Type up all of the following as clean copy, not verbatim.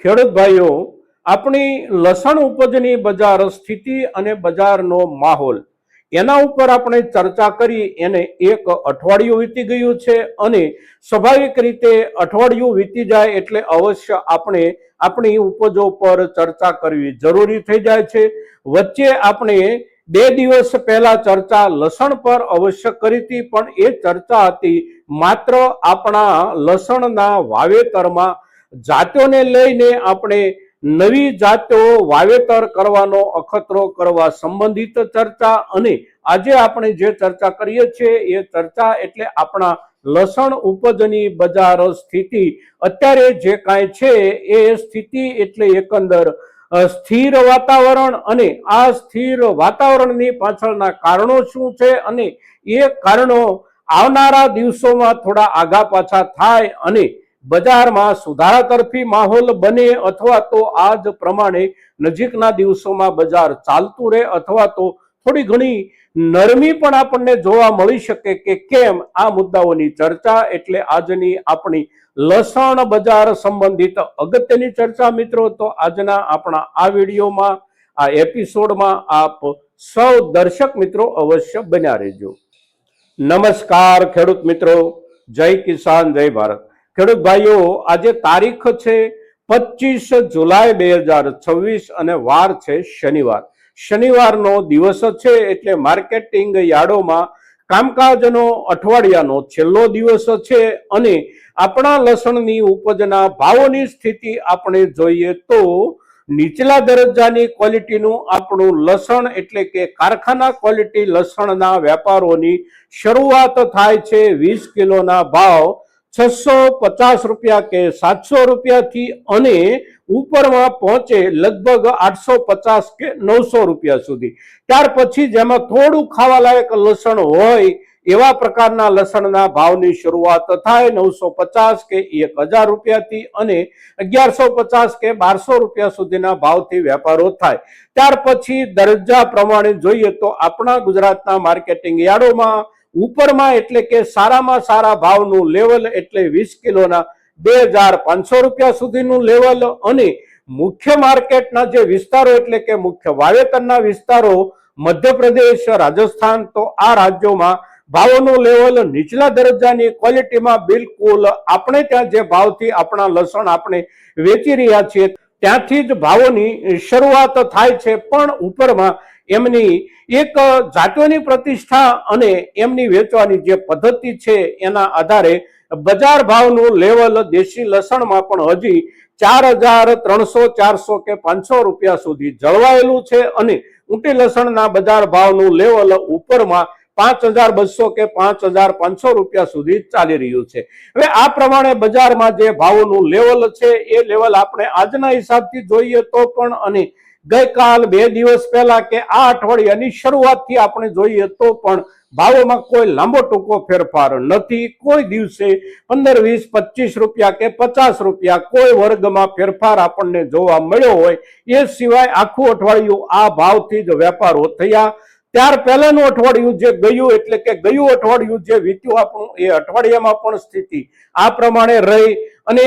ખેડૂત ભાઈઓ, આપણી લસણ ઉપજની બજાર સ્થિતિ અને બજારનો માહોલ એના ઉપર આપણે ચર્ચા કરી. એને એક અઠવાડિયું વીતી ગયું છે અને સ્વાભાવિક રીતે અઠવાડિયું વીતી જાય એટલે અવશ્ય આપણે આપણી ઉપજો પર ચર્ચા કરવી જરૂરી થઈ જાય છે. વચ્ચે આપણે 2 દિવસ પહેલા ચર્ચા લસણ પર અવશ્ય કરી હતી, પણ એ ચર્ચા હતી માત્ર આપણા લસણના વાવેતરમાં જાતોને લઈને આપણે નવી જાતો વાવેતર કરવાનો અખતરો કરવા સંબંધિત ચર્ચા. અને આજે આપણે જે ચર્ચા કરીએ છીએ એ ચર્ચા એટલે આપણા લસણ ઉપજની બજાર સ્થિતિ. અત્યારે જે કાંઈ છે એ સ્થિતિ એટલે એકંદર સ્થિર વાતાવરણ, અને આ સ્થિર વાતાવરણની પાછળના કારણો શું છે અને એ કારણો આવનારા દિવસોમાં થોડા આગા પાછા થાય અને બજારમાં સુધારા તરફી માહોલ બને, અથવા તો આ જ પ્રમાણે નજીકના દિવસોમાં બજાર ચાલતું રહે, અથવા તો થોડી ઘણી નરમી પણ આપણને જોવા મળી શકે કે કેમ. આ મુદ્દાઓની ચર્ચા એટલે આજની આપણી લસણ બજાર સંબંધિત અગત્યની ચર્ચા. મિત્રો, તો આજના આપણા આ વિડીયોમાં, આ એપિસોડમાં આપ સૌ દર્શક મિત્રો અવશ્ય બન્યા રહેજો. નમસ્કાર ખેડૂત મિત્રો, જય કિસાન, જય ભારત. ખેડૂત ભાઈઓ, આજે તારીખ છે 25 જુલાઈ 2026 અને વાર છે શનિવાર. શનિવારનો દિવસ છે એટલે માર્કેટિંગ યાર્ડોમાં કામકાજનો અઠવાડિયાનો છેલ્લો દિવસ છે. અને આપણા લસણની ઉપજના ભાવોની સ્થિતિ આપણે જોઈએ તો નીચલા દરજ્જાની ક્વોલિટીનું આપણું લસણ એટલે કે કારખાના ક્વોલિટી લસણના વેપારોની શરૂઆત થાય છે 20 કિલોના ભાવ 650 રૂપિયા કે 700 રૂપિયાથી અને ઉપરમાં પહોંચે લગભગ 850 કે 900 રૂપિયા સુધી. ત્યાર પછી જેમાં થોડું ખાવાલાયક લસણ હોય એવા પ્રકારના લસણના ભાવની શરૂઆત થાય 950 કે 1000 રૂપિયાથી અને 1150 કે 1200 રૂપિયા સુધીના ભાવથી વેપારો થાય. ત્યાર પછી દરજ્જા પ્રમાણે જોઈએ તો આપણા ગુજરાતના માર્કેટિંગ યાર્ડોમાં ઉપરમાં એટલે કે સારામાં સારા ભાવનું લેવલ એટલે 20 કિલોના 2500 રૂપિયા સુધીનું લેવલ, અને મુખ્ય માર્કેટના જે વિસ્તારો એટલે કે મુખ્ય વાવેતરના વિસ્તારો મધ્યપ્રદેશ, રાજસ્થાન, તો આ રાજ્યોમાં ભાવોનું લેવલ નીચલા દરજ્જાની ક્વોલિટીમાં બિલકુલ આપણે ત્યાં જે ભાવથી આપણા લસણ આપણે વેચી રહ્યા છીએ ત્યાંથી જ ભાવોની શરૂઆત થાય છે. પણ ઉપરમાં એમની એક જાતોની પ્રતિષ્ઠા અને એમની વેચવાની જે પદ્ધતિ છે એના આધારે બજાર ભાવનું લેવલ દેશી લસણમાં પણ હજી 4300, 400 કે 500 રૂપિયા સુધી જળવાયેલું છે, અને ઊંટી લસણના બજાર ભાવનું લેવલ ઉપરમાં 5200 કે 5500 રૂપિયા સુધી ચાલી રહ્યું છે. હવે આ પ્રમાણે બજારમાં જે ભાવોનું લેવલ છે એ લેવલ આપણે આજના હિસાબથી જોઈએ તો પણ, અને ગઈકાલ 2 દિવસ પહેલા કે આ અઠવાડિયાની શરૂઆતથી આપણે જોઈએ તો પણ ભાવોમાં કોઈ લાંબો ટૂંકો ફેરફાર નથી. કોઈ દિવસે 15, 20, 25 રૂપિયા કે 50 રૂપિયા કોઈ વર્ગમાં ફેરફાર આપણને જોવા મળ્યો હોય. એ સિવાય આખું અઠવાડિયું આ ભાવથી જ વેપારો થયા. ત્યાર પહેલાનું અઠવાડિયું જે ગયું એટલે કે ગયું અઠવાડિયું જે વીત્યું આપણું, એ અઠવાડિયામાં પણ સ્થિતિ આ પ્રમાણે રહી. અને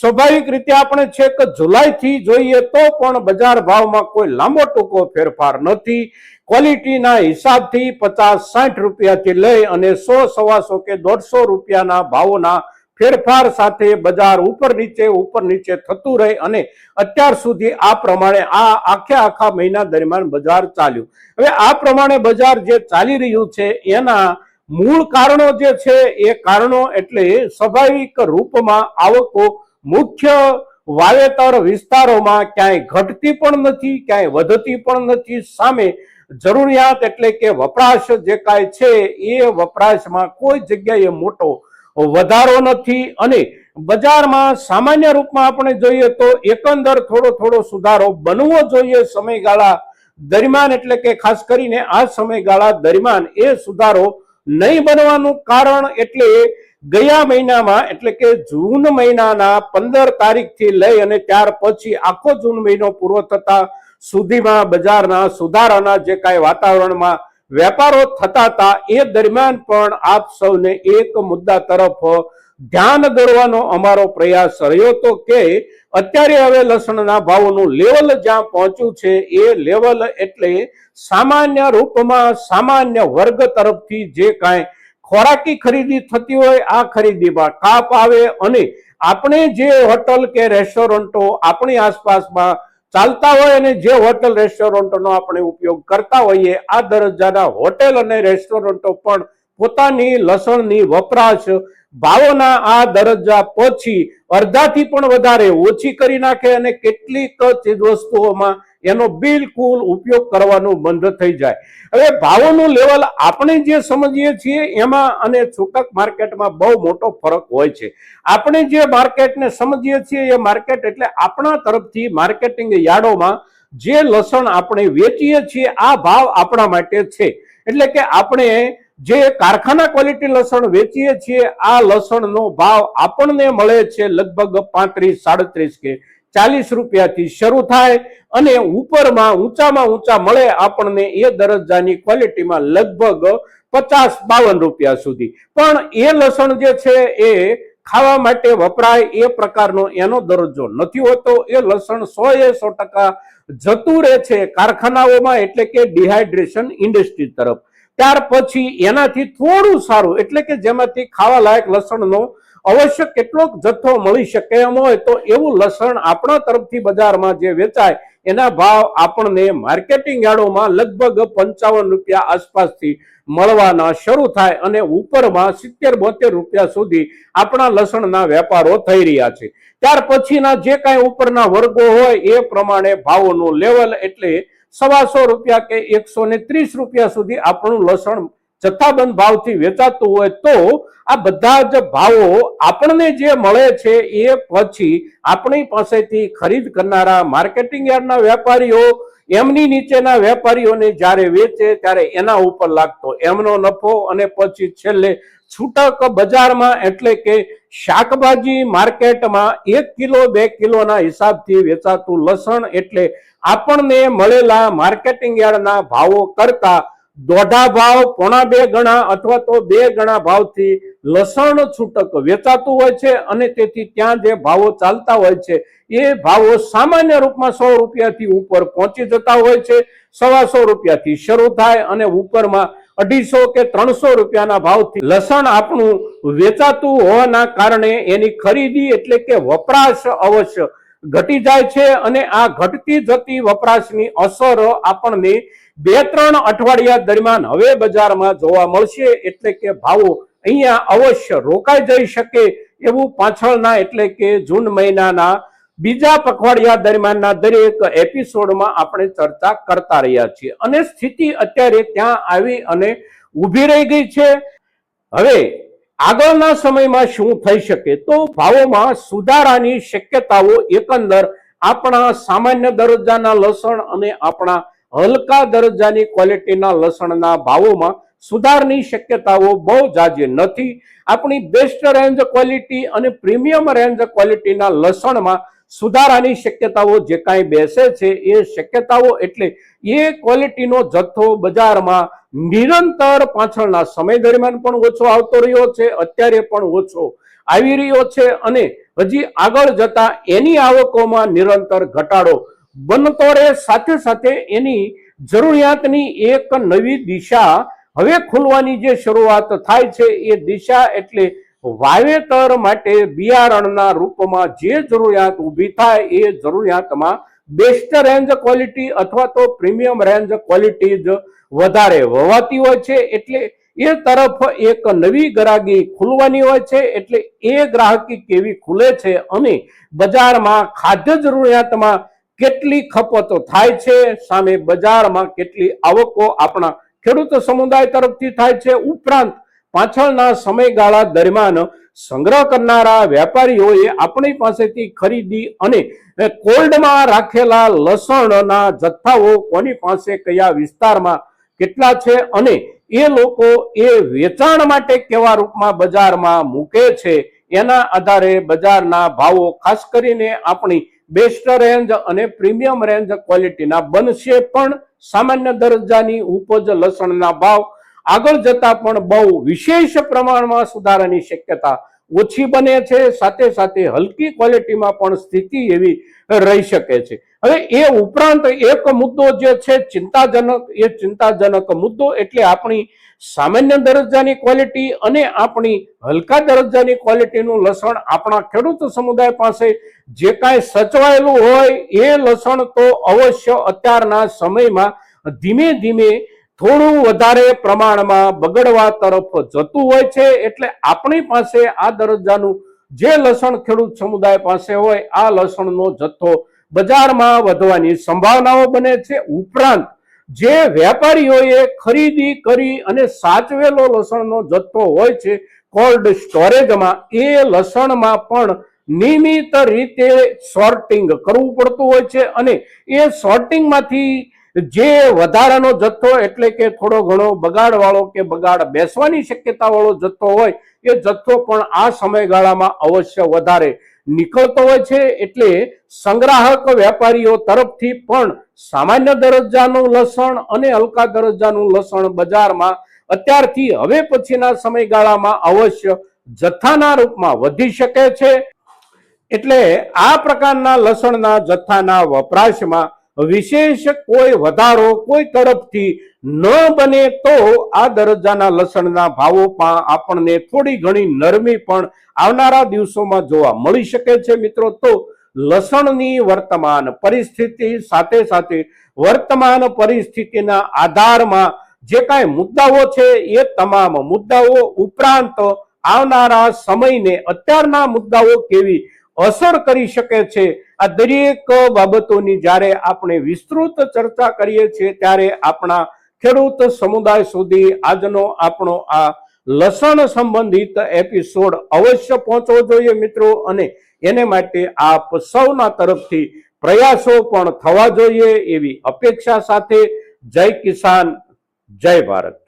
સ્વાભાવિક રીતે આપણે છેક જુલાઈથી જોઈએ તો પણ બજાર ભાવમાં કોઈ લાંબો ટૂંકો ફેરફાર નથી. ક્વોલિટીના હિસાબથી 50-60 રૂપિયાથી લઈ અને 100-125 કે 150 રૂપિયાના ભાવોના ફેરફાર સાથે બજાર ઉપર નીચે થતું રહે. અને અત્યાર સુધી આ પ્રમાણે આ આખા મહિના દરમિયાન બજાર ચાલ્યું. હવે આ પ્રમાણે બજાર જે ચાલી રહ્યું છે એના મૂળ કારણો જે છે એ કારણો એટલે સ્વાભાવિક રૂપમાં આવકો મુખ્ય વાવેતર વિસ્તારોમાં ક્યાંય ઘટતી પણ નથી, ક્યાંય વધતી પણ નથી. સામે જરૂરિયાત એટલે કે વપરાશ જે કાંઈ છે એ વપરાશમાં કોઈ જગ્યાએ મોટો વધારો નથી. અને બજારમાં સામાન્ય રૂપમાં આપણે જોઈએ તો એકંદર થોડો સુધારો બનવો જોઈએ સમયગાળા દરમિયાન, એટલે કે ખાસ કરીને આ સમયગાળા દરમિયાન એ સુધારો નહીં બનવાનું કારણ એટલે ગયા મહિનામાં એટલે કે જૂન મહિનાના 15 તારીખથી લઈ અને ત્યાર પછી આખો જૂન મહિનો પૂરો થતા સુધીમાં બજારના સુધારાના જે કાંઈ વાતાવરણમાં વેપારો થતા હતા એ દરમિયાન પણ આપ સૌને એક મુદ્દા તરફ ધ્યાન દોરવાનો અમારો પ્રયાસ રહ્યો હતો કે અત્યારે હવે લસણના ભાવોનું લેવલ જ્યાં પહોંચ્યું છે એ લેવલ એટલે સામાન્ય રૂપમાં સામાન્ય વર્ગ તરફથી જે કાંઈ ખોરાકી ખરીદી થતી હોય આ ખરીદીમાં કાપ આવે અને આપણે જે હોટલ કે રેસ્ટોરન્ટો આપણી આસપાસમાં ચાલતા હોય અને જે હોટલ રેસ્ટોરન્ટનો આપણે ઉપયોગ કરતા હોઈએ આ દરજ્જાના હોટેલ અને રેસ્ટોરન્ટો પણ પોતાની લસણની વપરાશ ભાવોના આ દરજ્જા પછી અડધાથી પણ વધારે ઓછી કરી નાખે અને કેટલીક ચીજવસ્તુઓમાં એનો બિલકુલ ઉપયોગ કરવાનું બંધ થઈ જાય. હવે ભાવોનું લેવલ આપણે જે સમજીએ છીએ એમાં અને છૂટક માર્કેટમાં બહુ મોટો ફરક હોય છે. આપણે જે માર્કેટને સમજીએ છીએ એ માર્કેટ એટલે આપણા તરફથી માર્કેટિંગ યાર્ડોમાં જે લસણ આપણે વેચીએ છીએ આ ભાવ આપણા માટે છે. એટલે કે આપણે જે કારખાના ક્વોલિટી લસણ વેચીએ છીએ આ લસણનો ભાવ આપણને મળે છે લગભગ 35-37 કે 40 રૂપિયાથી શરૂ થાય અને ઉપરમાં ઊંચામાં ઊંચા મળે આપણને એ દરજ્જાની ક્વોલિટીમાં લગભગ 50-52 રૂપિયા સુધી. પણ એ લસણ જે છે એ ખાવા માટે વપરાય એ પ્રકારનો એનો દરજ્જો નથી હોતો. એ લસણ 100% જતું રહે છે કારખાનાઓમાં એટલે કે ડિહાઇડ્રેશન ઇન્ડસ્ટ્રી તરફ. ત્યાર પછી એનાથી થોડું સારું એટલે કે જેમાંથી ખાવા લાયક લસણનો અવશ્ય કેટલોક જથ્થો મળી શકે એમ હોય તો એવું લસણ આપણા તરફથી બજારમાં જે વેચાય એના ભાવ આપણને માર્કેટિંગ યાર્ડોમાં લગભગ 55 રૂપિયા આસપાસથી મળવાના શરૂ થાય અને ઉપરમાં 70-72 રૂપિયા સુધી આપણા લસણના વેપારો થઈ રહ્યા છે. ત્યાર પછીના જે કાંઈ ઉપરના વર્ગો હોય એ પ્રમાણે ભાવોનું લેવલ એટલે 125 રૂપિયા કે 130 રૂપિયા સુધી આપણું લસણ જથ્થાબંધ ભાવથી વેચાતું હોય તો આ બધા જ ભાવો આપણને જે મળે છે એ પછી આપણી પાસેથી ખરીદ કરનારા માર્કેટિંગ યાર્ડના વેપારીઓ એમની નીચેના વેપારીઓને જ્યારે વેચે ત્યારે એના ઉપર લાગતો એમનો નફો અને પછી છેલ્લે છૂટક બજારમાં એટલે કે શાકભાજી માર્કેટમાં 1 કિલો 2 કિલોના હિસાબથી વેચાતું લસણ એટલે આપણને મળેલા માર્કેટિંગ યાર્ડના ભાવો કરતા 1.5 ભાવ 1.5 ગણા અથવા તો 2 ગણા ભાવથી લસણ છૂટક વેચાતું હોય છે અને તેથી ત્યાં જે ભાવો ચાલતા હોય છે એ ભાવો સામાન્ય રૂપમાં 100 રૂપિયાથી ઉપર પહોંચી જતા હોય છે. 125 રૂપિયાથી શરૂ થાય અને ઉપરમાં 250 કે 300 રૂપિયાના ભાવથી લસણ આપણું વેચાતું હોવાના કારણે એની ખરીદી એટલે કે વપરાશ અવશ્ય ઘટી જાય છે અને આ ઘટતી જતી વપરાશની અસર આપણને 2-3 અઠવાડિયા દરમિયાન હવે બજારમાં જોવા મળશે. એટલે કે ભાવો અહીંયા અવશ્ય રોકાઈ જઈ શકે એવું પાછળના એટલે કે જૂન મહિનાના બીજા પખવાડિયા દરમિયાનના દરેક એપિસોડમાં આપણે ચર્ચા કરતા રહ્યા છીએ અને સ્થિતિ અત્યારે ત્યાં આવી અને ઊભી રહી ગઈ છે. હવે આગળના સમયમાં શું થઈ શકે તો ભાવોમાં સુધારાની શક્યતાઓ એકંદર આપણા સામાન્ય દરજ્જાના લસણ અને આપણા હલકા દરજ્જાની ક્વોલિટીના લસણના ભાવોમાં સુધારની શક્યતાઓ બહુ જાજી નથી. આપણી બેસ્ટ રેન્જ ક્વોલિટી અને પ્રીમિયમ રેન્જ ક્વોલિટીના લસણમાં સુધારાની શક્યતાઓ જે કાંઈ બેસે છે એ શક્યતાઓ એટલે એ ક્વોલિટીનો જથ્થો બજારમાં નિરંતર પાછળના સમય દરમિયાન પણ ઓછો આવતો રહ્યો છે, અત્યારે પણ ઓછો આવી રહ્યો છે અને હજી આગળ જતા એની આવકોમાં નિરંતર ઘટાડો બનતો રહે. સાથે સાથે એની જરૂરિયાતની એક નવી દિશા હવે ખુલવાની જે શરૂઆત થાય છે એ દિશા એટલે વાવેતર માટે બિયારણના રૂપમાં જે જરૂરિયાત ઊભી થાય એ જરૂરિયાતમાં બેસ્ટ રેન્જ ક્વોલિટી અથવા તો પ્રીમિયમ રેન્જ ક્વોલિટી જ વધારે વવાતી હોય છે. એટલે એ તરફ એક નવી ગ્રાહકી ખુલવાની હોય છે. એટલે એ ગ્રાહકી કેવી ખુલે છે અને બજારમાં ખાદ્ય જરૂરિયાતમાં કેટલી ખપત થાય છે, સામે બજારમાં કેટલી આવકો આપણા ખેડૂત સમુદાય તરફથી થાય છે, ઉપરાંત પાછળના સમયગાળા દરમિયાન સંગ્રહ કરનારા વેપારીઓએ આપણી પાસેથી ખરીદી અને કોલ્ડમાં રાખેલા લસણના જથ્થાઓ કોની પાસે કયા વિસ્તારમાં કેટલા છે અને એ લોકો એ વેચાણ માટે કેવા રૂપમાં બજારમાં મૂકે છે એના આધારે બજારના ભાવો ખાસ કરીને આપણી બેસ્ટ રેન્જ અને પ્રીમિયમ રેન્જ ક્વોલિટીના બનશે. પણ સામાન્ય દરજ્જાની ઉપજ લસણના ભાવ આગળ જતા પણ બહુ વિશેષ પ્રમાણમાં સુધારાની શક્યતા ઓછી બને છે, સાથે સાથે હલકી ક્વોલિટીમાં પણ સ્થિતિ એવી રહી શકે છે। હવે એ ઉપરાંત એક મુદ્દો જે છે ચિંતાજનક, એ ચિંતાજનક મુદ્દો એટલે આપણી સામાન્ય દરજ્જાની ક્વોલિટી અને આપણી હલકા દરજ્જાની ક્વોલિટીનું લસણ આપણા ખેડૂત સમુદાય પાસે જે કાંઈ સચવાયેલું હોય એ લસણ તો અવશ્ય અત્યારના સમયમાં ધીમે ધીમે થોડું વધારે પ્રમાણમાં બગડવા તરફ જતું હોય છે। એટલે આપણી પાસે આ દરજ્જાનું જે લસણ ખેડૂત સમુદાય પાસે હોય આ લસણનો જથ્થો બજારમાં વધવાની સંભાવનાઓ બને છે। ઉપરાંત જે વેપારીઓએ ખરીદી કરી અને સાચવેલો લસણનો જથ્થો હોય છે કોલ્ડ સ્ટોરેજમાં, એ લસણમાં પણ નિયમિત રીતે સોર્ટિંગ કરવું પડતું હોય છે અને એ સોર્ટિંગમાંથી જે વધારાનો જથ્થો એટલે કે થોડો ઘણો બગાડવાળો કે બગાડ બેસવાની શક્યતાવાળો જથ્થો હોય એ જથ્થો પણ આ સમયગાળામાં અવશ્ય વધારે નીકળતો હોય છે। એટલે સંગ્રાહક વેપારીઓ તરફથી પણ સામાન્ય દરજ્જાનું લસણ અને હલકા દરજ્જાનું લસણ બજારમાં અત્યારથી હવે પછીના સમયગાળામાં અવશ્ય જથ્થાના રૂપમાં વધી શકે છે। એટલે આ પ્રકારના લસણના જથ્થાના વપરાશમાં વિશેષ કોઈ વધારો કોઈ તરફથી ન બને તો આ દરજ્જાના લસણના ભાવોમાં આપણને થોડી ઘણી નરમી પણ આવનારા દિવસોમાં જોવા મળી શકે છે। મિત્રો, તો લસણની વર્તમાન પરિસ્થિતિ સાથે સાથે વર્તમાન પરિસ્થિતિના આધારમાં જે કાંઈ મુદ્દાઓ છે એ તમામ મુદ્દાઓ ઉપરાંત આવનારા સમયને અત્યારના મુદ્દાઓ કેવી અસર કરી શકે છે, આ દરેક બાબતોની જ્યારે આપણે વિસ્તૃત ચર્ચા કરીએ છીએ ત્યારે આપણા ખેડૂત સમુદાય સુધી આજનો આપણો આ લસણ સંબંધિત એપિસોડ અવશ્ય પહોંચવો જોઈએ મિત્રો, અને એને માટે આપ સૌના તરફથી પ્રયાસો પણ થવા જોઈએ એવી અપેક્ષા સાથે જય કિસાન, જય ભારત।